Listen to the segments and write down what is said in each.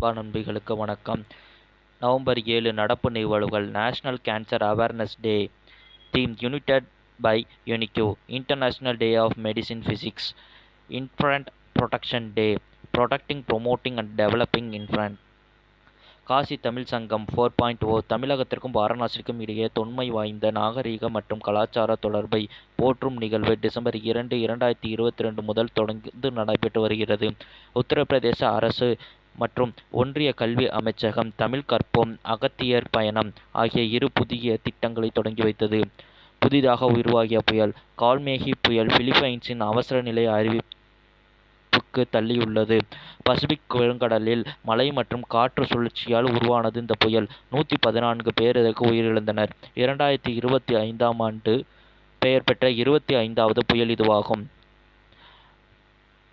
நண்பா நண்பிகளுக்கு வணக்கம். நவம்பர் 7 நடப்பு நிகழ்வுகள். National cancer awareness day. Theme united by unique. International day of medicine physics. Infant protection day. Protecting promoting and developing infant. Kashi Tamil Sangam 4.0. தமிழகத்திற்கும் வாரணாசிக்கும் இடையே தொன்மை வாய்ந்த நாகரீக மற்றும் கலாச்சார தொடர்பை போற்றும் நிகழ்வு டிசம்பர் 2, 2022 முதல் தொடர்ந்து நடைபெற்று வருகிறது. உத்தரப்பிரதேச அரசு மற்றும் ஒன்றிய கல்வி அமைச்சகம் தமிழ் கற்போம், அகத்தியர் பயணம் ஆகிய இரு புதிய திட்டங்களை தொடங்கி வைத்தது. புதிதாக உருவாகிய புயல் கால்மேகி புயல் பிலிப்பைன்ஸின் அவசர நிலை அறிவிப்புக்கு தள்ளியுள்ளது. பசிபிக் பெருங்கடலில் மழை மற்றும் காற்று சுழற்சியால் உருவானது இந்த புயல். 114 பேர் இதற்கு உயிரிழந்தனர். 2025ஆம் ஆண்டு பெயர் பெற்ற 25வது புயல் இதுவாகும்.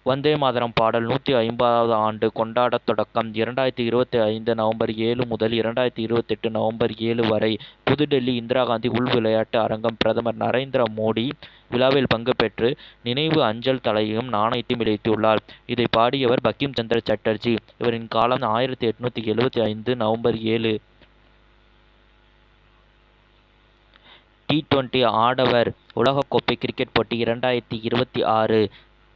வந்தே மாதரம் பாடல் 150வது ஆண்டு கொண்டாட தொடக்கம். 2025 நவம்பர் 7 முதல் 2028 நவம்பர் 7 வரை புதுடெல்லி இந்திரா காந்தி உள் விளையாட்டு அரங்கம். பிரதமர் நரேந்திர மோடி விழாவில் பங்கு பெற்று நினைவு அஞ்சல் தலையும் நாணயத்தையும் வெளியிட்டுள்ளார். இதை பாடியவர் பங்கிம் சந்திர சட்டர்ஜி. இவரின் காலம் 1875 நவம்பர் 7. T20 ஆடவர் உலகக்கோப்பை கிரிக்கெட் போட்டி 2026.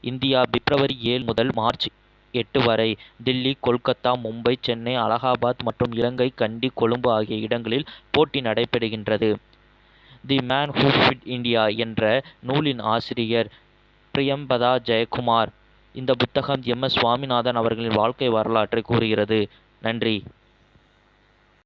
இந்தியா பிப்ரவரி 7 முதல் மார்ச் 8 வரை தில்லி, கொல்கத்தா, மும்பை, சென்னை, அலகாபாத் மற்றும் இலங்கை கண்டி, கொழும்பு ஆகிய இடங்களில் போட்டி நடைபெறுகின்றது. The man who fit India என்ற நூலின் ஆசிரியர் பிரியம்பதா ஜெயக்குமார். இந்த புத்தகம் MS சுவாமிநாதன் அவர்களின் வாழ்க்கை வரலாற்றை கூறுகிறது. நன்றி.